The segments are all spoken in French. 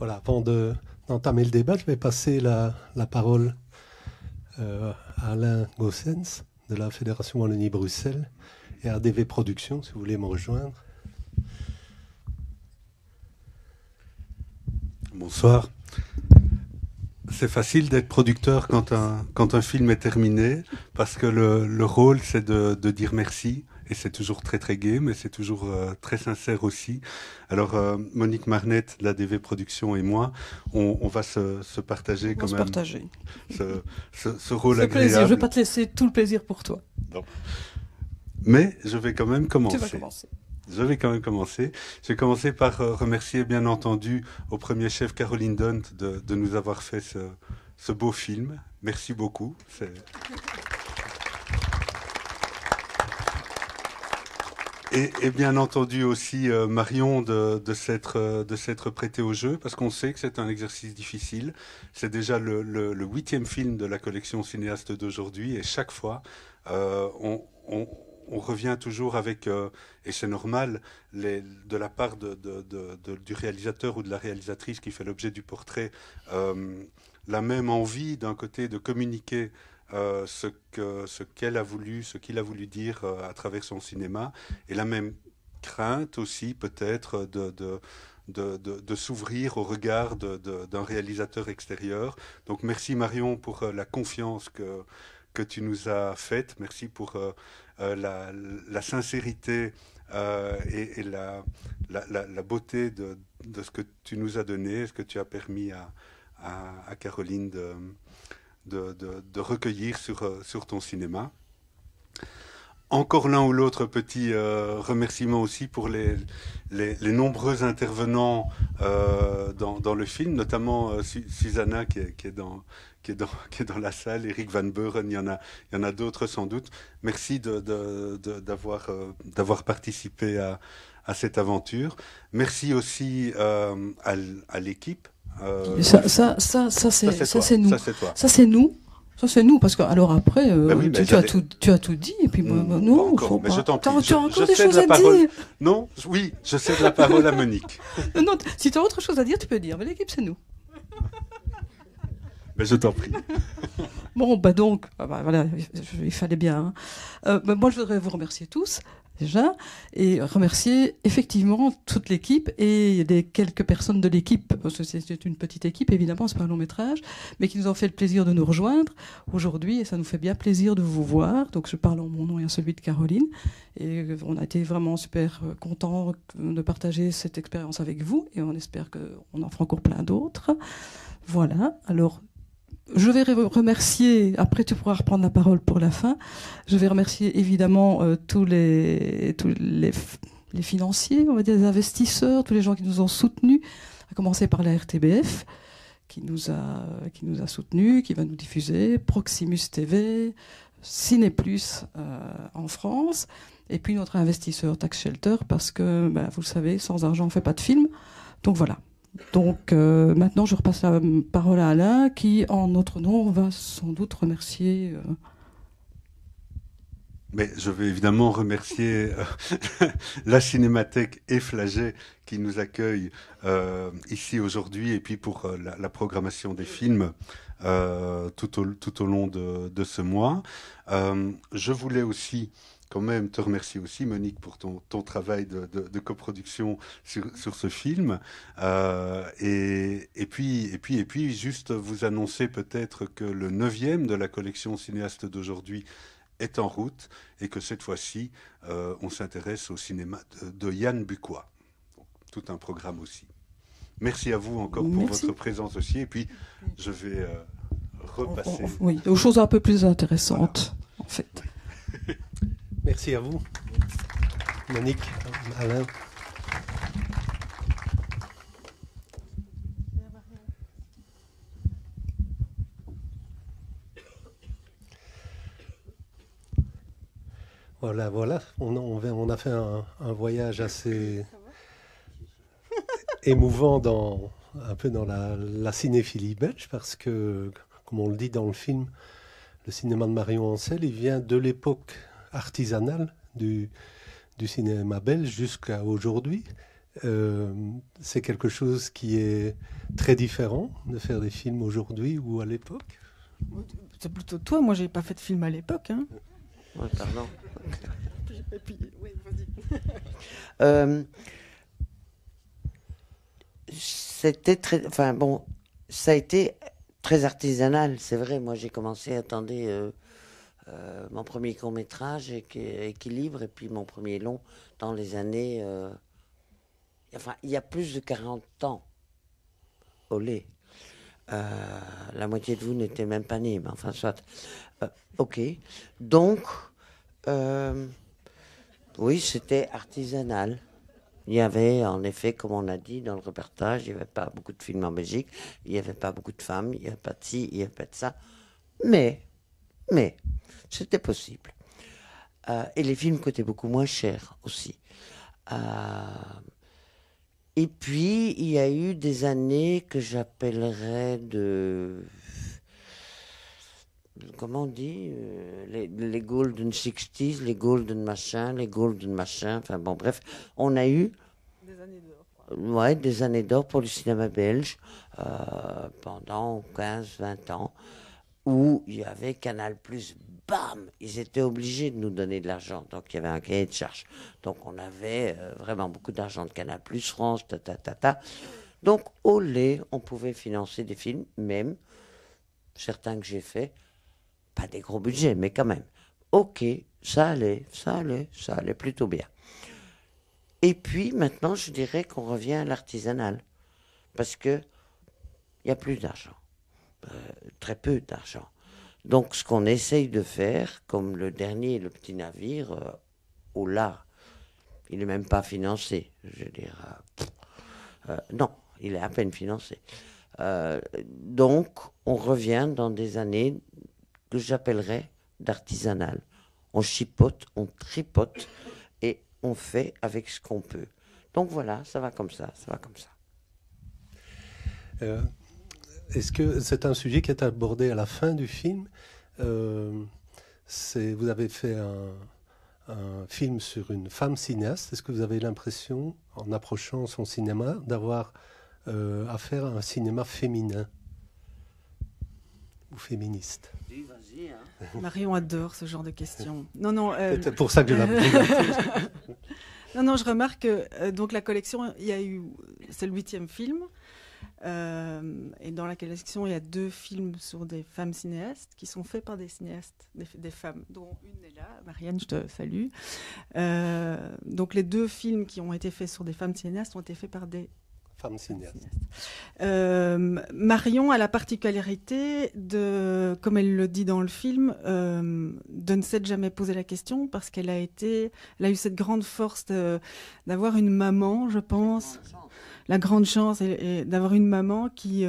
Voilà, d'entamer le débat, je vais passer la parole à Alain Goossens de la Fédération Wallonie-Bruxelles et à DV Productions, si vous voulez me rejoindre. Bonsoir. C'est facile d'être producteur quand un film est terminé, parce que le rôle, c'est de dire merci. Et c'est toujours très très gai, mais c'est toujours très sincère aussi. Alors Monique Marnette de la DV Productions et moi, on va se partager quand même ce rôle agréable. Plaisir. Je ne vais pas te laisser tout le plaisir pour toi. Non. Mais je vais quand même commencer. Tu vas commencer. Je vais quand même commencer. Je vais commencer par remercier bien entendu au premier chef Caroline Dunt de nous avoir fait ce beau film. Merci beaucoup. Et bien entendu aussi Marion de s'être prêtée au jeu, parce qu'on sait que c'est un exercice difficile. C'est déjà le 8e film de la collection cinéaste d'aujourd'hui, et chaque fois on revient toujours avec, et c'est normal, de la part du réalisateur ou de la réalisatrice qui fait l'objet du portrait, la même envie d'un côté de communiquer ce qu'il a voulu dire à travers son cinéma, et la même crainte aussi peut-être de s'ouvrir au regard d'un réalisateur extérieur. Donc merci Marion pour la confiance que tu nous as faite, merci pour la sincérité et la beauté de ce que tu nous as donné, ce que tu as permis à Caroline de recueillir sur ton cinéma. Encore l'un ou l'autre petit remerciement aussi pour les nombreux intervenants dans le film, notamment Susanna qui est dans la salle, Eric Van Beuren, il y en a d'autres sans doute. Merci d'avoir participé à cette aventure. Merci aussi à l'équipe. Ça c'est nous. Ça c'est nous. Ça c'est nous, parce que alors après, tu as tout dit, et puis non, faut pas. Mais je t'en prie. Tu as encore des choses à dire. Non, oui, je cède la parole à Monique. Non, si tu as autre chose à dire, tu peux dire, mais l'équipe c'est nous. Mais je t'en prie. Bon, donc, voilà, il fallait bien. Moi, je voudrais vous remercier tous, déjà, et remercier effectivement toute l'équipe et les quelques personnes de l'équipe, parce que c'est une petite équipe, évidemment, c'est pas un long métrage, mais qui nous ont fait le plaisir de nous rejoindre aujourd'hui, et ça nous fait bien plaisir de vous voir. Donc, je parle en mon nom et en celui de Caroline, et on a été vraiment super contents de partager cette expérience avec vous, et on espère qu'on en fera encore plein d'autres. Voilà, alors... Je vais remercier, après tu pourras reprendre la parole pour la fin, je vais remercier évidemment tous les financiers, on va dire les investisseurs, tous les gens qui nous ont soutenus, à commencer par la RTBF, qui nous a soutenus, qui va nous diffuser, Proximus TV, Cinéplus en France, et puis notre investisseur Tax Shelter, parce que, vous le savez, sans argent on ne fait pas de film, donc voilà. Donc maintenant, je repasse la parole à Alain, qui, en notre nom, va sans doute remercier... Mais je vais évidemment remercier la Cinémathèque et Flagey qui nous accueille ici aujourd'hui, et puis pour la programmation des films tout au long de ce mois. Je voulais aussi... quand même te remercier aussi, Monique, pour ton travail de coproduction sur ce film. Et puis, juste vous annoncer peut-être que le 9e de la collection cinéaste d'aujourd'hui est en route, et que cette fois-ci, on s'intéresse au cinéma de Yann Bucois. Tout un programme aussi. Merci à vous encore pour votre présence aussi. Et puis, je vais repasser... Oui, aux choses un peu plus intéressantes, voilà. En fait. Merci à vous, Monique, Alain. Voilà. On a fait un voyage assez émouvant un peu dans la cinéphilie belge, parce que, comme on le dit dans le film, le cinéma de Marion Ancel, il vient de l'époque artisanale du cinéma belge jusqu'à aujourd'hui. c'est quelque chose qui est très différent de faire des films aujourd'hui ou à l'époque? C'est plutôt toi, moi j'ai pas fait de film à l'époque. Hein. Ouais, pardon. Et puis, oui, vas-y. C'était très... Enfin bon, ça a été très artisanal, c'est vrai. Moi j'ai commencé, attendez, mon premier court-métrage, Équilibre, et puis mon premier long dans les années... Enfin, il y a plus de 40 ans. Olé. La moitié de vous n'était même pas nés, mais enfin, soit. Ok. Donc, oui, c'était artisanal. Il y avait, en effet, comme on a dit dans le reportage, il n'y avait pas beaucoup de films en Belgique, il n'y avait pas beaucoup de femmes, il n'y avait pas de ci, il n'y avait pas de ça. Mais, c'était possible. Et les films coûtaient beaucoup moins cher aussi. Et puis, il y a eu des années que j'appellerais de... Comment on dit les Golden 60s, les Golden machin, enfin bon, bref. On a eu... Des années d'or. Ouais, des années d'or pour le cinéma belge pendant 15-20 ans, où il y avait Canal+, bam, ils étaient obligés de nous donner de l'argent. Donc, il y avait un cahier de charges. Donc, on avait vraiment beaucoup d'argent de Canal+, France, Donc, au lait, on pouvait financer des films, même certains que j'ai faits, pas des gros budgets, mais quand même. Ok, ça allait plutôt bien. Et puis, maintenant, je dirais qu'on revient à l'artisanal. Parce que il n'y a plus d'argent. Très peu d'argent. Donc, ce qu'on essaye de faire, comme le dernier, le petit navire, au lard, il n'est même pas financé. Je veux dire, non, il est à peine financé. Donc, on revient dans des années que j'appellerais d'artisanal. On chipote, on tripote et on fait avec ce qu'on peut. Donc voilà, ça va comme ça. Est-ce que c'est un sujet qui est abordé à la fin du film? Vous avez fait un film sur une femme cinéaste. Est-ce que vous avez l'impression, en approchant son cinéma, d'avoir affaire à un cinéma féminin ou féministe? Oui, vas-y, hein. Marion adore ce genre de questions. Non. C'est pour ça que je l'ai pris. Non, je remarque que donc la collection, c'est le 8e film. Et dans la collection, il y a 2 films sur des femmes cinéastes qui sont faits par des cinéastes, des femmes, dont une est là, Marianne, je te salue. Donc les 2 films qui ont été faits sur des femmes cinéastes ont été faits par des femme cinéaste. Marion a la particularité de, comme elle le dit dans le film, de ne s'être jamais posé la question parce qu'elle a eu cette grande force d'avoir une maman, je pense. La grande chance et d'avoir une maman qui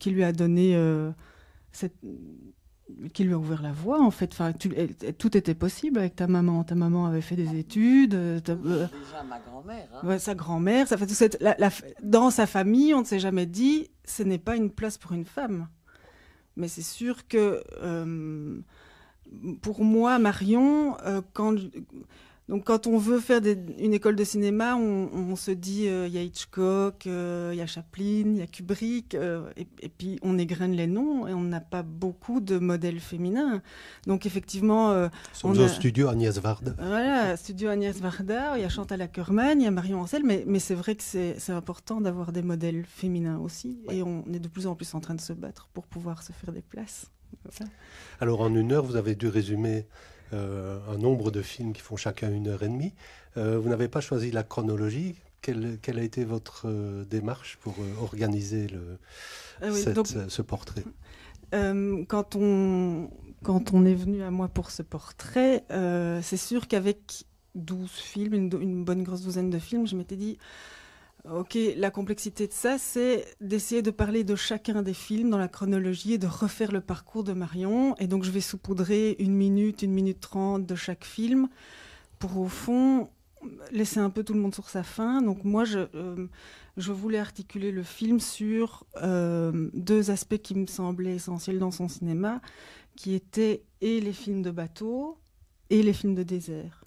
lui a donné qui lui a ouvert la voie, en fait. Enfin, tout était possible avec ta maman. Ta maman avait fait des études. Déjà ma grand-mère. Hein. Ouais, sa grand-mère. Ça fait dans sa famille, on ne s'est jamais dit ce n'est pas une place pour une femme. Mais c'est sûr que pour moi, Marion, quand on veut faire une école de cinéma, on se dit il y a Hitchcock, il y a Chaplin, il y a Kubrick, et puis on égrène les noms et on n'a pas beaucoup de modèles féminins. Donc effectivement, on a studio Agnès Varda. Voilà, studio Agnès Varda, il y a Chantal Akerman, il y a Marion Ancel, mais c'est vrai que c'est important d'avoir des modèles féminins aussi, ouais. Et on est de plus en plus en train de se battre pour pouvoir se faire des places. Voilà. Alors en 1 heure, vous avez dû résumer un nombre de films qui font chacun 1h30. Vous n'avez pas choisi la chronologie. Quelle a été votre démarche pour organiser ce portrait? Quand on est venu à moi pour ce portrait, c'est sûr qu'avec 12 films, une bonne grosse douzaine de films, je m'étais dit ok, la complexité de ça, c'est d'essayer de parler de chacun des films dans la chronologie et de refaire le parcours de Marion. Et donc, je vais saupoudrer 1 minute, 1 minute 30 de chaque film pour, au fond, laisser un peu tout le monde sur sa faim. Donc, moi, je voulais articuler le film sur 2 aspects qui me semblaient essentiels dans son cinéma, qui étaient et les films de bateau et les films de désert.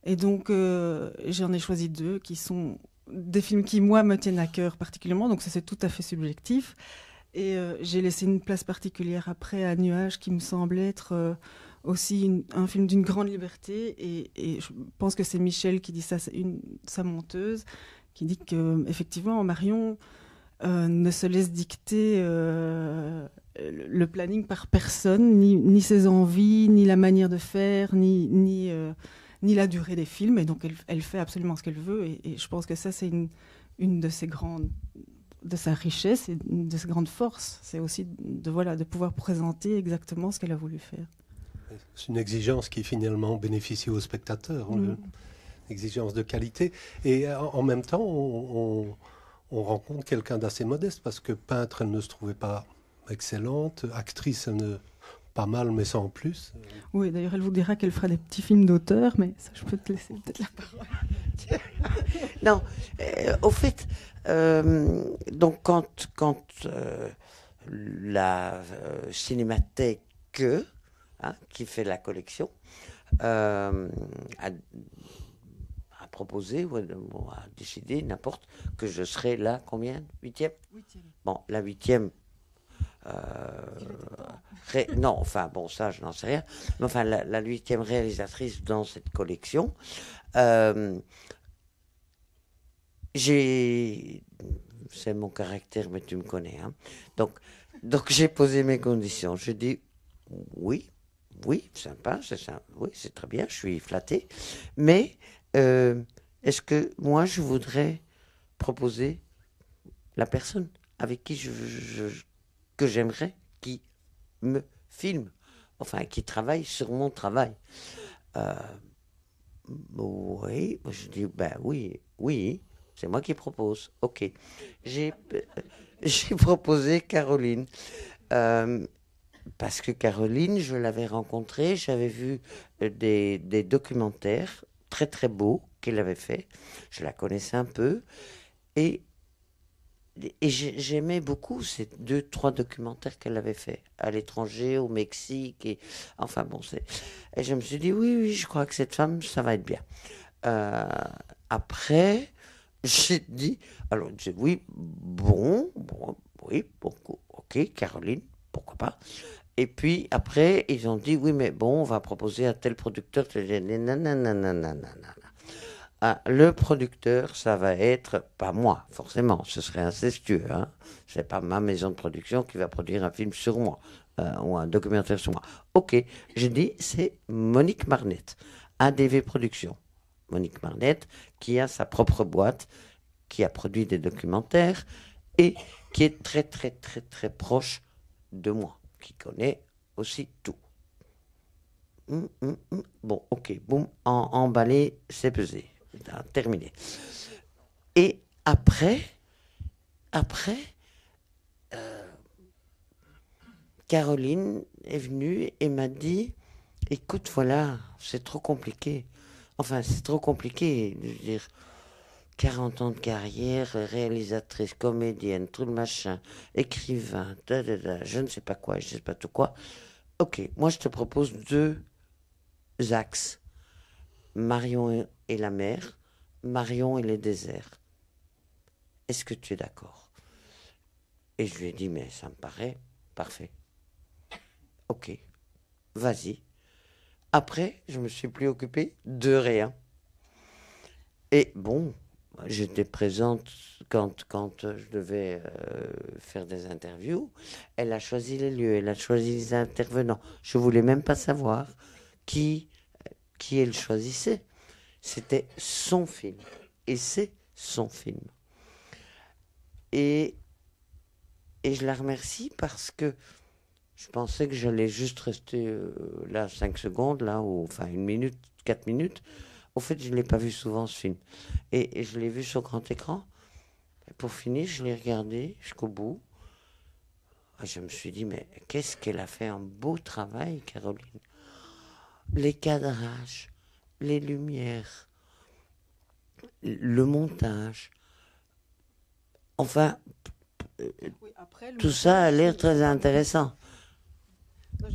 Et donc, j'en ai choisi 2 qui sont des films qui, moi, me tiennent à cœur particulièrement. Donc, ça, c'est tout à fait subjectif. Et j'ai laissé une place particulière après à Nuages, qui me semble être aussi un film d'une grande liberté. Et je pense que c'est Michel qui dit ça, c'est sa monteuse, qui dit qu'effectivement, Marion ne se laisse dicter le planning par personne, ni ses envies, ni la manière de faire, ni la durée des films. Et donc, elle fait absolument ce qu'elle veut. Et je pense que ça, c'est une de ses grandes... de sa richesse et de sa grande force. C'est aussi de pouvoir présenter exactement ce qu'elle a voulu faire. C'est une exigence qui finalement bénéficie aux spectateurs, une exigence de qualité. Et en même temps, on rencontre quelqu'un d'assez modeste, parce que peintre, elle ne se trouvait pas excellente, actrice, elle ne... pas mal, mais sans plus. Oui, d'ailleurs, elle vous dira qu'elle fera des petits films d'auteur, mais ça, je peux te laisser peut-être la parole. Non, au fait, donc quand la Cinémathèque, qui fait la collection, a proposé, ou a décidé, n'importe, que je serai là, combien? 8e? Bon, la 8e. Non, enfin, bon, ça, je n'en sais rien. Mais enfin, la 8e réalisatrice dans cette collection. C'est mon caractère, mais tu me connais. Hein. Donc j'ai posé mes conditions. Je dis oui, sympa, oui, c'est très bien, je suis flatté. Mais est-ce que moi, je voudrais proposer la personne avec qui que j'aimerais qui me filme, enfin, qui travaille sur mon travail. Oui, je dis, ben oui, c'est moi qui propose. Ok. J'ai proposé Caroline. Parce que Caroline, je l'avais rencontrée, j'avais vu des documentaires très très beaux qu'elle avait fait. Je la connaissais un peu. Et j'aimais beaucoup ces 2-3 documentaires qu'elle avait fait à l'étranger, au Mexique. Enfin bon, et je me suis dit, oui, je crois que cette femme, ça va être bien. Après, j'ai dit, alors, oui, oui, ok, Caroline, pourquoi pas. Et puis après, ils ont dit, oui, mais bon, on va proposer à tel producteur. Le producteur, ça va être, pas moi, forcément, ce serait incestueux. Hein. C'est pas ma maison de production qui va produire un film sur moi, ou un documentaire sur moi. Ok, j'ai dit, c'est Monique Marnette, ADV Productions. Monique Marnette, qui a sa propre boîte, qui a produit des documentaires, et qui est très, très, très, très proche de moi, qui connaît aussi tout. Bon, ok, boum, emballé, c'est pesé. Terminé. Et après, Caroline est venue et m'a dit, écoute, voilà, c'est trop compliqué. Enfin, c'est trop compliqué. Je veux dire, 40 ans de carrière, réalisatrice, comédienne, tout le machin, écrivain, je ne sais pas quoi, je ne sais pas tout quoi. Ok, moi je te propose 2 axes. Marion et la mer, Marion et les déserts. Est-ce que tu es d'accord? Et je lui ai dit, mais ça me paraît parfait. Ok, vas-y. Après, je me suis plus occupé de rien. Et bon, j'étais présente quand je devais faire des interviews. Elle a choisi les lieux, elle a choisi les intervenants. Je ne voulais même pas savoir qui elle choisissait. C'était son film. Et c'est son film. Et je la remercie parce que je pensais que j'allais juste rester là 5 secondes, là, ou enfin 1 minute, 4 minutes. Au fait, je ne l'ai pas vu souvent, ce film. Et je l'ai vu sur grand écran. Et pour finir, je l'ai regardé jusqu'au bout. Et je me suis dit, mais qu'est-ce qu'elle a fait un beau travail, Caroline. Les cadrages, les lumières, le montage. Enfin, tout ça a l'air très intéressant.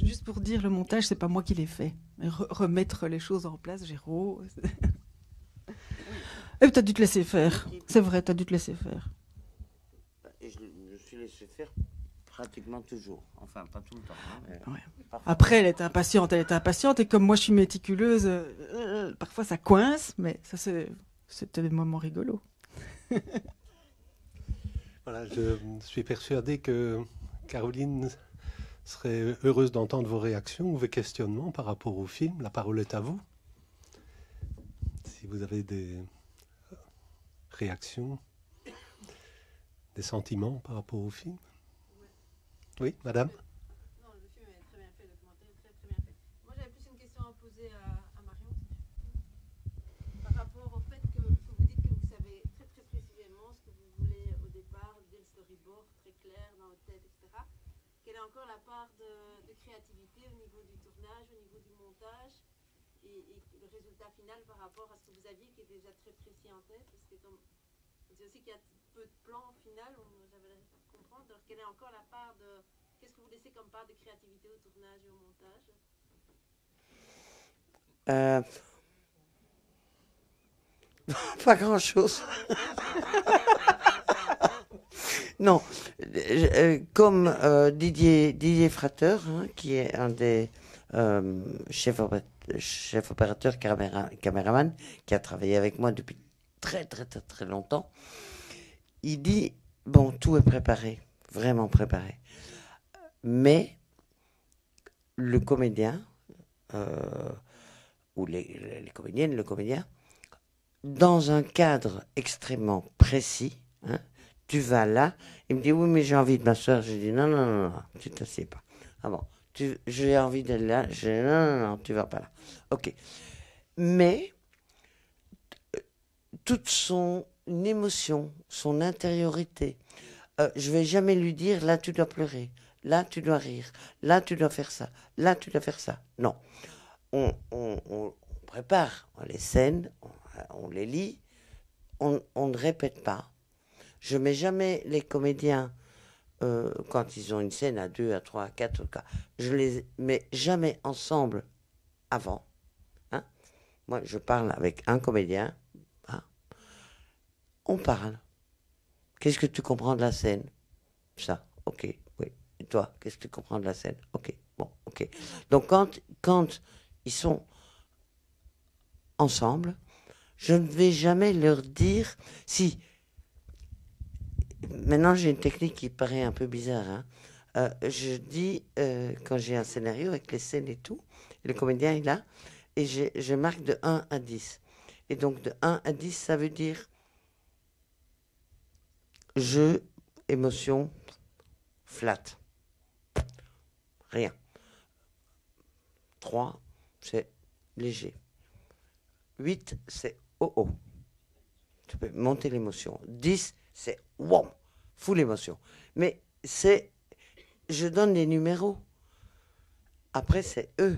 Juste pour dire, le montage, c'est pas moi qui l'ai fait. Remettre les choses en place, Géraud. Et tu as dû te laisser faire. C'est vrai, tu as dû te laisser faire. Et je me suis laissé faire pratiquement toujours. Enfin, pas tout le temps. Hein, mais Ouais. parfois. Après, elle était impatiente. Et comme moi, je suis méticuleuse, parfois ça coince, mais ça, c'était des moments rigolos. Voilà, je suis persuadé que Caroline serait heureuse d'entendre vos réactions ou vos questionnements par rapport au film. La parole est à vous. Si vous avez des réactions, des sentiments par rapport au film. Oui, madame? Non, le film est très bien fait, le documentaire est très très bien fait. Moi j'avais plus une question à poser à Marion par rapport au fait que vous dites que vous savez très très précisément ce que vous voulez au départ, dès le storyboard, très clair dans votre tête, etc. Quelle est encore la part de créativité au niveau du tournage, au niveau du montage et le résultat final par rapport à ce que vous aviez qui est déjà très précis en tête? Parce que comme on dit aussi qu'il y a peu de plans au final, j'avais la comprendre. Alors quelle est encore la part de... Qu'est-ce que vous laissez comme part de créativité au tournage et au montage? Pas grand-chose. Non, comme Didier Frater, hein, qui est un des chefs opérateurs, caméraman, qui a travaillé avec moi depuis très très très très longtemps, il dit, bon, tout est préparé, vraiment préparé, mais le comédien, ou les comédiennes, le comédien, dans un cadre extrêmement précis, hein, tu vas là, il me dit, oui, mais j'ai envie de m'asseoir. Je dis, non, non, non, non, tu t'assieds pas. Ah bon, j'ai envie d'aller là. Je dis, non, non, non, tu vas pas là. Ok. Mais, toute son émotion, son intériorité, je vais jamais lui dire, là, tu dois pleurer, là, tu dois rire, là, tu dois faire ça, là, tu dois faire ça. Non. On prépare les scènes, on les lit, on ne répète pas. Je mets jamais les comédiens, quand ils ont une scène à 2, à 3, à 4, je les mets jamais ensemble avant. Hein. Moi, je parle avec un comédien. Hein. On parle. Qu'est-ce que tu comprends de la scène? Ça, ok, oui. Et toi, qu'est-ce que tu comprends de la scène? Ok, bon, ok. Donc, quand ils sont ensemble, je ne vais jamais leur dire si... Maintenant, j'ai une technique qui paraît un peu bizarre. Hein. Je dis, quand j'ai un scénario avec les scènes et tout, le comédien est là, et je marque de 1 à 10. Et donc, de 1 à 10, ça veut dire jeu, émotion, flat. Rien. 3, c'est léger. 8, c'est oh-oh. Tu peux monter l'émotion. 10, c'est wow, full émotion. Mais je donne les numéros. Après, c'est eux.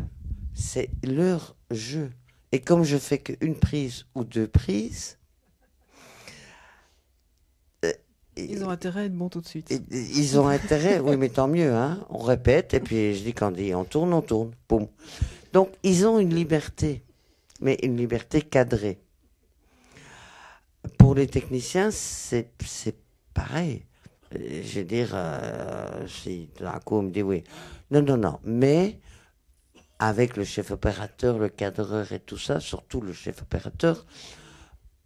C'est leur jeu. Et comme je fais qu'une prise ou 2 prises, Ils ont intérêt à être bons tout de suite. Ils ont intérêt, oui, mais tant mieux, hein. On répète, et puis je dis quand on tourne, boum. Donc, ils ont une liberté, mais une liberté cadrée. Pour les techniciens, c'est pareil. Je veux dire, si d'un coup on me dit oui. Non. Mais avec le chef opérateur, le cadreur et tout ça, surtout le chef opérateur,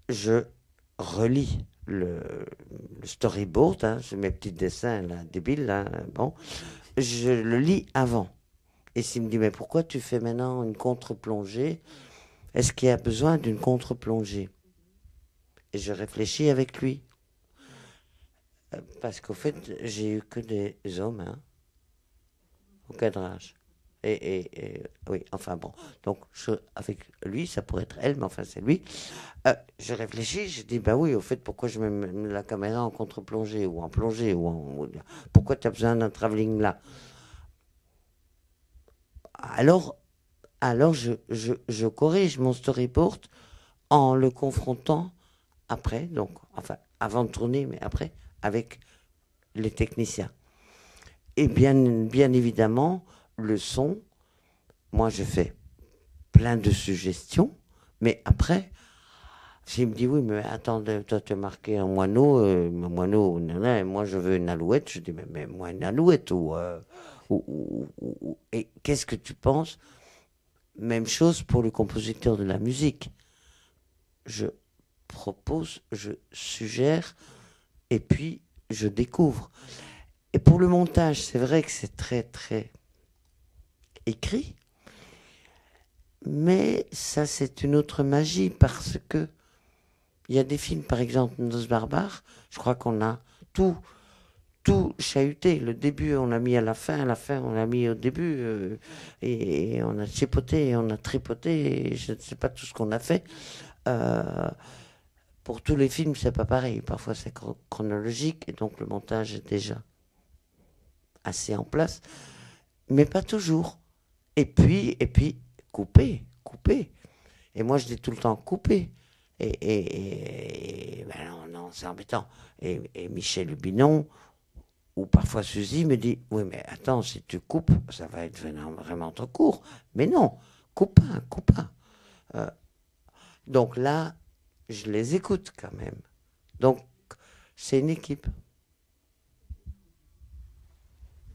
je relis le storyboard, hein, mes petits dessins là, débiles, là, bon, je le lis avant. Et s'il me dit, mais pourquoi tu fais maintenant une contre-plongée? Est-ce qu'il y a besoin d'une contre-plongée? Et je réfléchis avec lui. Parce qu'au fait, j'ai eu que des hommes, hein, au cadrage. Et oui, enfin bon. Donc, avec lui, ça pourrait être elle, mais enfin, c'est lui. Je réfléchis, je dis, ben oui, au fait, pourquoi je mets la caméra en contre-plongée ou en plongée pourquoi tu as besoin d'un travelling là? Alors je corrige mon storyboard en le confrontant après, donc, enfin, avant de tourner, mais après, avec les techniciens. Et bien évidemment, le son, moi je fais plein de suggestions, mais après, S'il me dit, oui, mais attends, toi, tu as marqué un moineau, nanana, et moi, je veux une alouette, je dis, mais moi, une alouette, et qu'est-ce que tu penses? Même chose pour le compositeur de la musique. Je propose, je suggère, et puis je découvre. Et pour le montage, c'est vrai que c'est très, très écrit, mais ça, c'est une autre magie, parce que il y a des films, par exemple, Noces barbares, je crois qu'on a tout chahuté. Le début, on l'a mis à la fin on l'a mis au début, et on a chipoté, et on a tripoté, et je ne sais pas tout ce qu'on a fait. Pour tous les films, c'est pas pareil. Parfois, c'est chronologique, et donc le montage est déjà assez en place, mais pas toujours. Et puis, couper. Et moi, je dis tout le temps couper. Ben non, c'est embêtant. Et Michel Hubinon, ou parfois Suzy, me dit, oui, mais attends, si tu coupes, ça va être vraiment trop court. Mais non, coupe pas. Donc là, je les écoute quand même. Donc, c'est une équipe. De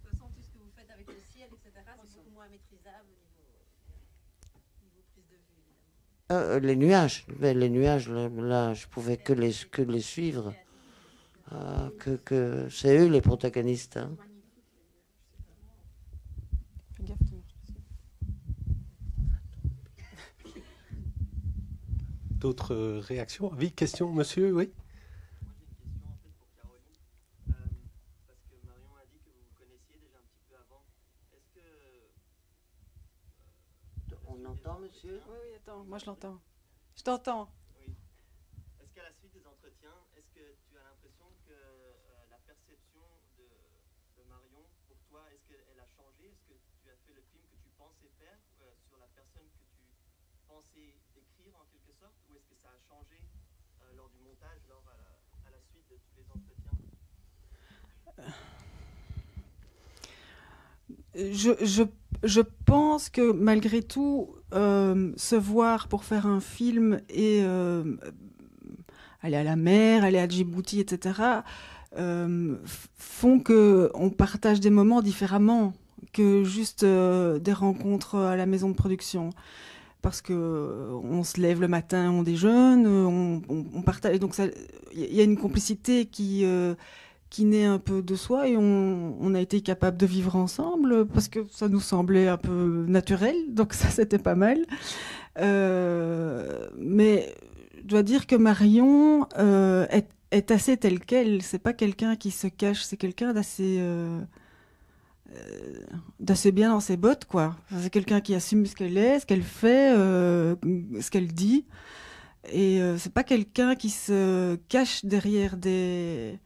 toute façon, tout ce que vous faites avec le ciel, etc., c'est beaucoup moins maîtrisable niveau prise de vue, évidemment. Les nuages, là, je pouvais que les suivre. Que c'est eux les protagonistes. Hein. Fais gaffe, D'autres réactions, avis, questions, monsieur? Oui. Moi j'ai une question en fait pour Caroline, parce que Marion a dit que vous vous connaissiez déjà un petit peu avant. Est-ce que On entend, monsieur? Oui, attends, moi je l'entends. Je t'entends. oui. Est-ce qu'à la suite des entretiens, est-ce que tu as l'impression que la perception de Marion pour toi, est-ce qu'elle a changé? Est-ce que tu as fait le film que tu pensais faire sur la personne que tu pensais décrire en quelque sorte, ou est-ce que ça a changé lors du montage, à la suite de tous les entretiens? Je pense que malgré tout, se voir pour faire un film et aller à la mer, aller à Djibouti, etc., font qu'on partage des moments différemment que juste des rencontres à la maison de production. Parce que on se lève le matin, on déjeune, on partage. Et donc il y a une complicité qui naît un peu de soi, et on a été capable de vivre ensemble parce que ça nous semblait un peu naturel. Donc ça, c'était pas mal. Mais je dois dire que Marion est assez telle qu'elle. C'est pas quelqu'un qui se cache, c'est quelqu'un d'assez bien dans ses bottes, quoi. C'est quelqu'un qui assume ce qu'elle est, ce qu'elle fait, ce qu'elle dit, et c'est pas quelqu'un qui se cache derrière des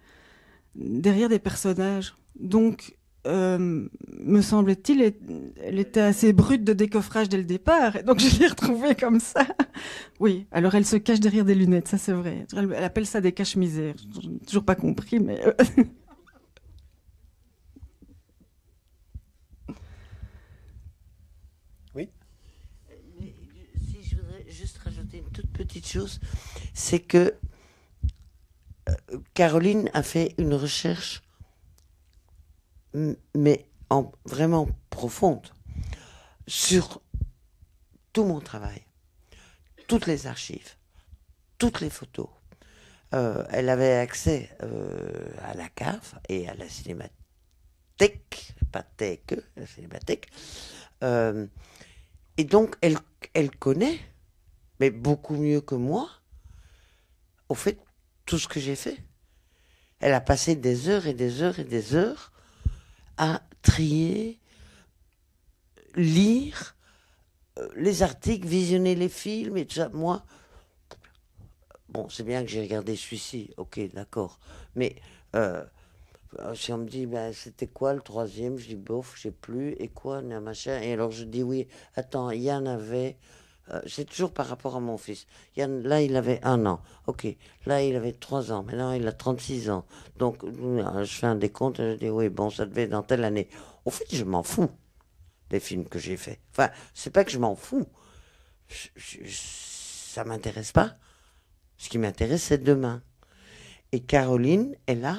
personnages. Donc, me semble-t-il, elle était assez brute de décoffrage dès le départ, et donc je l'ai retrouvée comme ça. Oui, alors elle se cache derrière des lunettes, ça c'est vrai. Elle appelle ça des cache-misères. J'ai toujours pas compris, mais... Mais si je voudrais juste rajouter une toute petite chose, c'est que Caroline a fait une recherche, mais vraiment profonde, sur tout mon travail, toutes les archives, toutes les photos. Elle avait accès à la cave et à la cinémathèque, pas tech, la cinémathèque. Et donc, elle connaît, mais beaucoup mieux que moi, au fait, tout ce que j'ai fait. Elle a passé des heures et des heures et des heures à trier, lire les articles, visionner les films et tout ça. Moi, bon, c'est bien que j'ai regardé celui-ci, ok, d'accord. Mais si on me dit, ben, c'était quoi le troisième? Je dis, bof, je sais plus. Et quoi, machin. Et alors je dis, oui, attends, il y en avait... c'est toujours par rapport à mon fils. Là, il avait 1 an. Ok. Là, il avait 3 ans. Maintenant, il a 36 ans. Donc, je fais un décompte et je dis, oui, bon, ça devait être dans telle année. Au fait, je m'en fous des films que j'ai faits. Enfin, c'est pas que je m'en fous. Ça m'intéresse pas. Ce qui m'intéresse, c'est demain. Et Caroline, elle a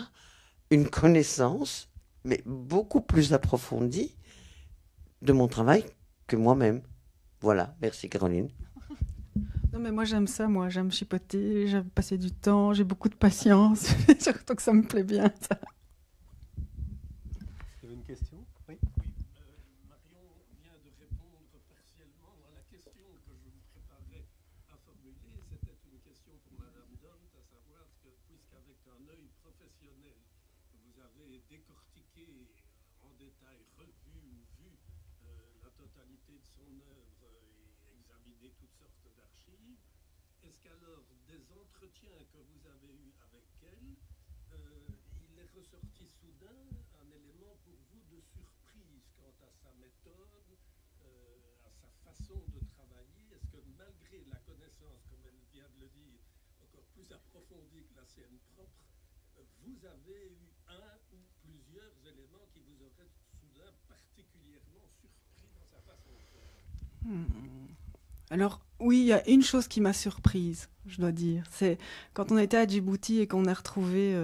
une connaissance, mais beaucoup plus approfondie de mon travail que moi-même. Voilà, merci Caroline. Non, mais moi j'aime ça, j'aime chipoter, j'aime passer du temps, j'ai beaucoup de patience, surtout que ça me plaît bien. Ça. Il y avait une question? Oui. Marion vient de répondre partiellement à la question que je me préparais à formuler. C'était une question pour Madame Dont, à savoir que, puisqu'avec un œil professionnel, vous avez décortiqué en détail, revu ou vu la totalité de son œuvre et examiné toutes sortes d'archives, est-ce qu'alors des entretiens que vous avez eus avec elle, il est ressorti soudain un élément pour vous de surprise quant à sa méthode, à sa façon de travailler? Est-ce que malgré la connaissance, comme elle vient de le dire, encore plus approfondie que la sienne propre, vous avez eu un ou plusieurs éléments qui vous auraient soudain particulièrement surpris dans sa façon de faire? Alors oui, il y a une chose qui m'a surprise, je dois dire. C'est quand on était à Djibouti et qu'on a retrouvé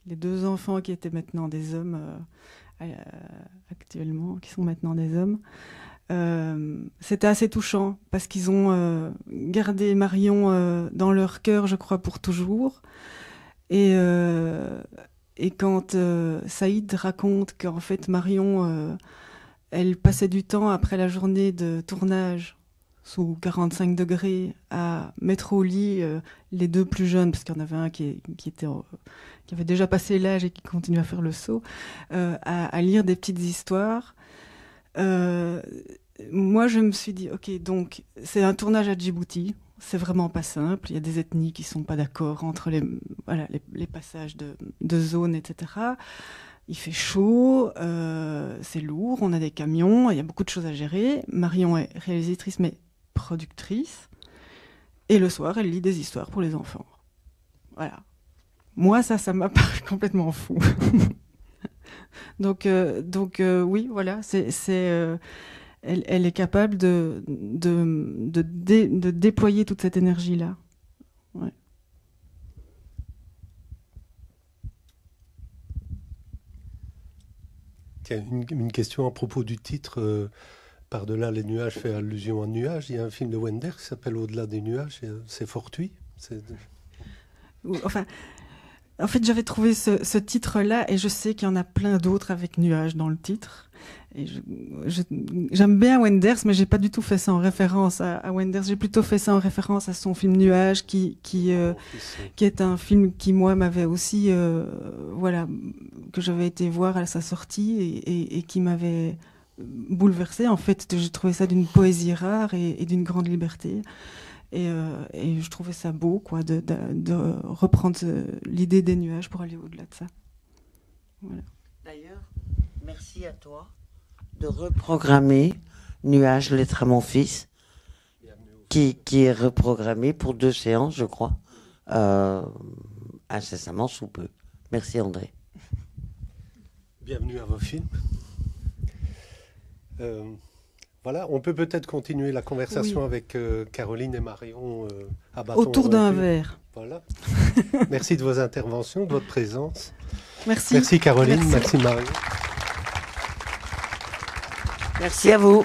les 2 enfants qui étaient maintenant des hommes actuellement, qui sont maintenant des hommes. C'était assez touchant parce qu'ils ont gardé Marion dans leur cœur, je crois, pour toujours. Et quand Saïd raconte qu'en fait Marion, elle passait du temps après la journée de tournage sous 45 degrés à mettre au lit les 2 plus jeunes, parce qu'il y en avait un qui avait déjà passé l'âge et qui continuait à faire le saut, à lire des petites histoires. Moi, je me suis dit, ok, donc c'est un tournage à Djibouti, c'est vraiment pas simple, il y a des ethnies qui sont pas d'accord entre les passages de zones, etc. Il fait chaud, c'est lourd, on a des camions, il y a beaucoup de choses à gérer. Marion est réalisatrice, mais productrice. Et le soir, elle lit des histoires pour les enfants. Voilà. Moi, ça m'a paru complètement fou. donc oui, voilà, elle est capable de déployer toute cette énergie-là. Ouais. Tiens, une question à propos du titre. Par-delà les nuages fait allusion à nuages. Il y a un film de Wenders qui s'appelle Au-delà des nuages. C'est fortuit. Enfin, en fait, j'avais trouvé ce titre-là et je sais qu'il y en a plein d'autres avec nuages dans le titre. Et j'aime bien Wenders, mais j'ai pas du tout fait ça en référence à Wenders. J'ai plutôt fait ça en référence à son film Nuages, qui est un film qui moi m'avait aussi, que j'avais été voir à sa sortie et qui m'avait bouleversée. En fait, j'ai trouvé ça d'une poésie rare et d'une grande liberté. Et je trouvais ça beau, quoi, de reprendre l'idée des nuages pour aller au-delà de ça. Voilà. D'ailleurs, merci à toi de reprogrammer Nuages, lettre à mon fils, qui est reprogrammé pour 2 séances, je crois, incessamment sous peu. Merci André. Bienvenue à vos films. Voilà, on peut peut-être continuer la conversation avec Caroline et Marion à bâton autour d'un rompu. verre. Voilà. Merci de vos interventions, de votre présence. Merci. Merci Caroline, merci Marion. Merci à vous.